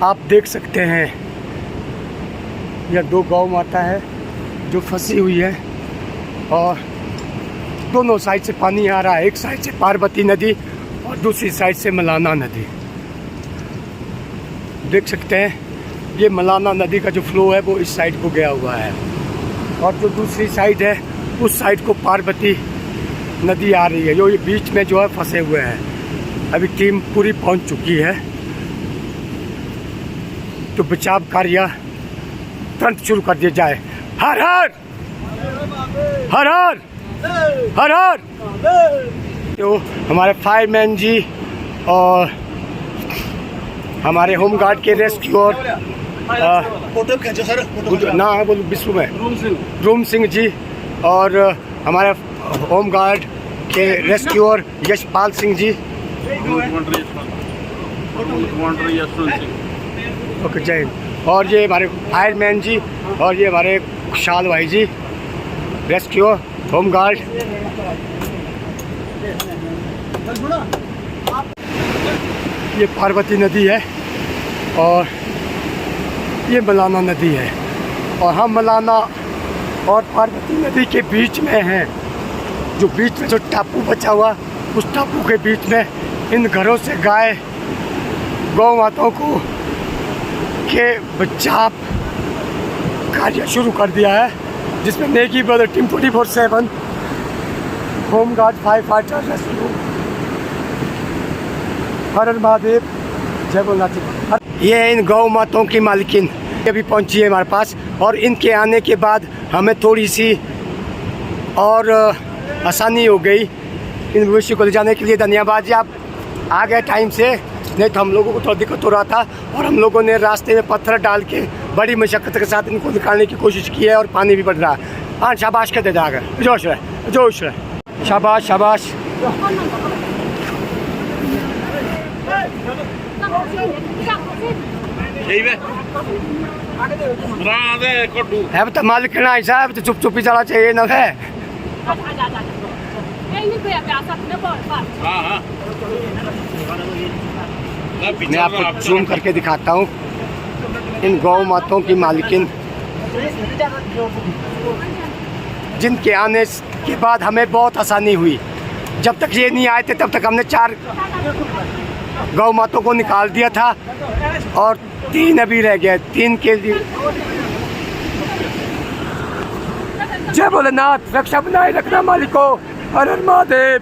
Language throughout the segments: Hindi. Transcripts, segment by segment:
आप देख सकते हैं यह दो गौ माता है जो फंसी हुई है और दोनों साइड से पानी आ रहा है। एक साइड से पार्वती नदी और दूसरी साइड से मलाना नदी। देख सकते हैं ये मलाना नदी का जो फ्लो है वो इस साइड को गया हुआ है और जो दूसरी साइड है उस साइड को पार्वती नदी आ रही है। जो ये बीच में जो है फंसे हुए हैं। अभी टीम पूरी पहुंच चुकी है तो बचाव कार्य तुरंत शुरू कर दिया जाए। हर हर हर हर हर हर। तो हमारे फायरमैन जी और हमारे होमगार्ड के रेस्क्यू और फोटो खींचो सर। ना है बोलो विश्व में रूम सिंह जी और हमारे होमगार्ड के रेस्क्यूअर यशपाल सिंह जी। ओके जय हिंद। और ये हमारे फायरमैन जी और ये हमारे खुशहाल भाई जी रेस्क्यूअर होमगार्ड। ये पार्वती नदी है और ये मलाना नदी है और हम मलाना और पार्वती नदी के बीच में हैं। जो बीच में जो टापू बचा हुआ उस टापू के बीच में इन घरों से गाय गौ माताओं को के बचाव कार्य शुरू कर दिया है जिसमें Negi brother team 24/7 home guard fire fighter rescue हर हर महादेव जय भोलेनाथ। ये इन गौ माताओं की मालकिन अभी पहुंची है हमारे पास और इनके आने के बाद हमें थोड़ी सी और आसानी हो गई इन भविष्य को ले जाने के लिए। धन्यवाद जी, आप आ गए टाइम से, नहीं तो हम लोगों को थोड़ा दिक्कत हो रहा था और हम लोगों ने रास्ते में पत्थर डाल के बड़ी मशक्क़त के साथ इनको निकालने की कोशिश की है और पानी भी बढ़ रहा है। हाँ शाबाश कहते जा गए, जोश रहे जोश रहे, शाबाश शाबाश। है तो मालिक ना ऐसा है तो चुप चुप ही चला चाहिए ना है। मैं आपको जूम करके दिखाता हूँ इन गौ माताओं की मालिकिन जिनके आने के बाद हमें बहुत आसानी हुई। जब तक ये नहीं आए थे तब तक हमने 4 गौ माताओं को निकाल दिया था और 3 अभी रह गए। 3 के लिए जय भोलेनाथ, रक्षा बनाए रखना मालिको, हर हर महादेव।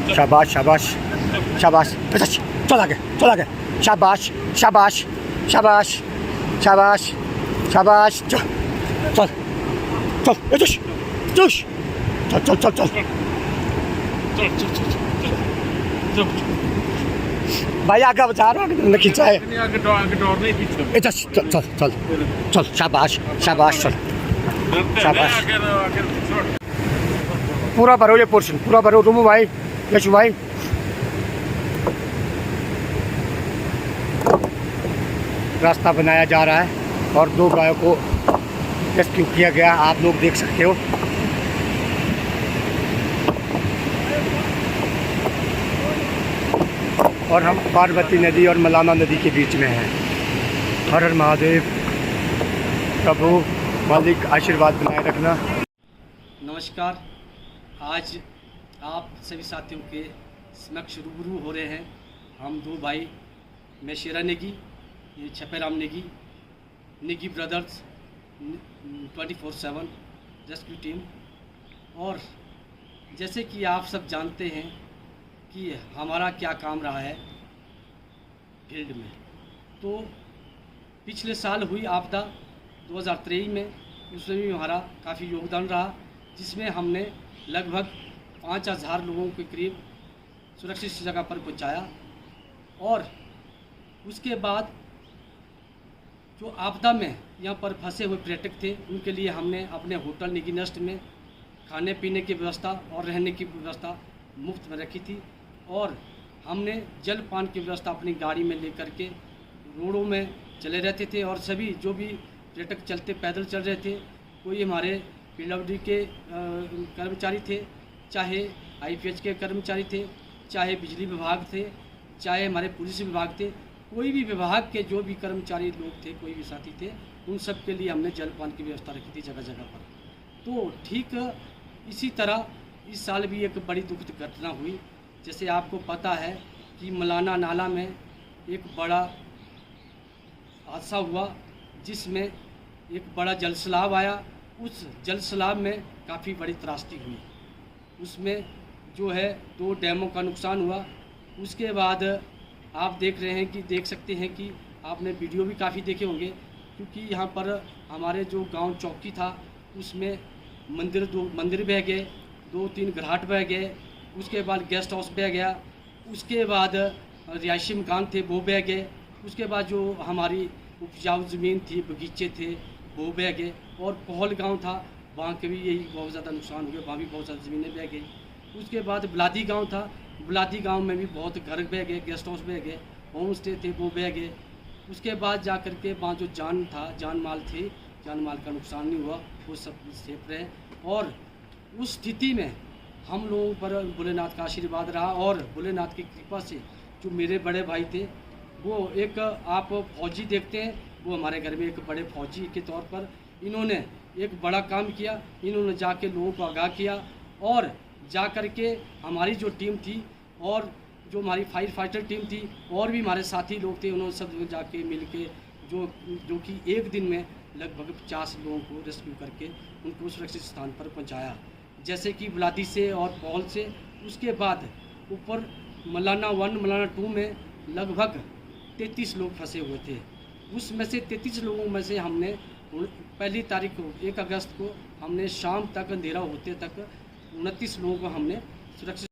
शाबाश शाबाश शाबाश, चल आगे चल आगे, शाबाश शाबाश शाबाश शाबाश शाबाश। चल चल चल जोश जोश, चल चल चल चल भाई आगे बचा रहा हूँ खींचा है। चल चल चल चल, शाबाश शाबाश, चल शाबाश। पूरा भरो ये पोर्शन, पूरा भरो रूमू भाई यशु भाई। रास्ता बनाया जा रहा है और 2 गायों को रेस्क्यू किया गया, आप लोग देख सकते हो। और हम पार्वती नदी और मलाना नदी के बीच में हैं। हर हर महादेव, प्रभु मालिक आशीर्वाद बनाए रखना। नमस्कार, आज आप सभी साथियों के समक्ष रूबरू हो रहे हैं। हम 2 भाई, मैं शेरा नेगी, ये Chhaperam Negi, Negi brothers 24/7 rescue team. और जैसे कि आप सब जानते हैं कि हमारा क्या काम रहा है फील्ड में, तो पिछले साल हुई आपदा 2023 में, उसमें भी हमारा काफ़ी योगदान रहा, जिसमें हमने लगभग 5000 लोगों के करीब सुरक्षित जगह पर पहुंचाया। और उसके बाद जो आपदा में यहाँ पर फंसे हुए पर्यटक थे उनके लिए हमने अपने होटल निगी नेस्ट में खाने पीने की व्यवस्था और रहने की व्यवस्था मुफ्त में रखी थी। और हमने जल पान की व्यवस्था अपनी गाड़ी में लेकर के रोडों में चले रहते थे और सभी जो भी पर्यटक चलते पैदल चल रहे थे, कोई हमारे PWD के कर्मचारी थे, चाहे IPH के कर्मचारी थे, चाहे बिजली विभाग थे, चाहे हमारे पुलिस विभाग थे, कोई भी विभाग के जो भी कर्मचारी लोग थे, कोई भी साथी थे, उन सब के लिए हमने जलपान की व्यवस्था रखी थी जगह जगह पर। तो ठीक इसी तरह इस साल भी एक बड़ी दुखद घटना हुई। जैसे आपको पता है कि मलाना नाला में एक बड़ा हादसा हुआ, जिसमें एक बड़ा जल सैलाब आया। उस जल सैलाब में काफ़ी बड़ी त्रासदी हुई। उसमें जो है 2 डैमों का नुकसान हुआ। उसके बाद आप देख सकते हैं कि आपने वीडियो भी काफ़ी देखे होंगे, क्योंकि यहाँ पर हमारे जो गांव चौकी था उसमें मंदिर बह गए, 2-3 घाट बह गए। उसके बाद गेस्ट हाउस बह गया। उसके बाद रिहायशी मकान थे वो बह गए। उसके बाद जो हमारी उपजाऊ ज़मीन थी, बगीचे थे, वो बह गए। और पहल गांव था, वहाँ के भी यही बहुत ज़्यादा नुकसान हो गया, वहाँ भी बहुत ज़्यादा ज़मीनें बह गई। उसके बाद बुलादी गांव था, बुलादी गांव में भी बहुत घर बह गए, गेस्ट हाउस बह गए, होम स्टे थे वो बह गए। उसके बाद जा कर के वहाँ जो जान माल का नुकसान नहीं हुआ, वो सब सेफ रहे। और उस स्थिति में हम लोगों पर भोलेनाथ का आशीर्वाद रहा, और भोलेनाथ की कृपा से जो मेरे बड़े भाई थे, वो एक आप फौजी देखते हैं, वो हमारे घर में एक बड़े फौजी के तौर पर इन्होंने एक बड़ा काम किया। इन्होंने जाके लोगों को आगाह किया, और जा कर के हमारी जो टीम थी और जो हमारी फायर फाइटर टीम थी और भी हमारे साथी लोग थे, उन्होंने सब जाके मिल के जो कि एक दिन में लगभग 50 लोगों को रेस्क्यू करके उनको सुरक्षित स्थान पर पहुंचाया, जैसे कि बुलादी से और पौल से। उसके बाद ऊपर मलाना 1 मलाना 2 में लगभग 33 लोग फंसे हुए थे। उसमें से 33 लोगों में से हमने पहली तारीख को 1 अगस्त को हमने शाम तक अंधेरा होते तक 29 लोगों को हमने सुरक्षित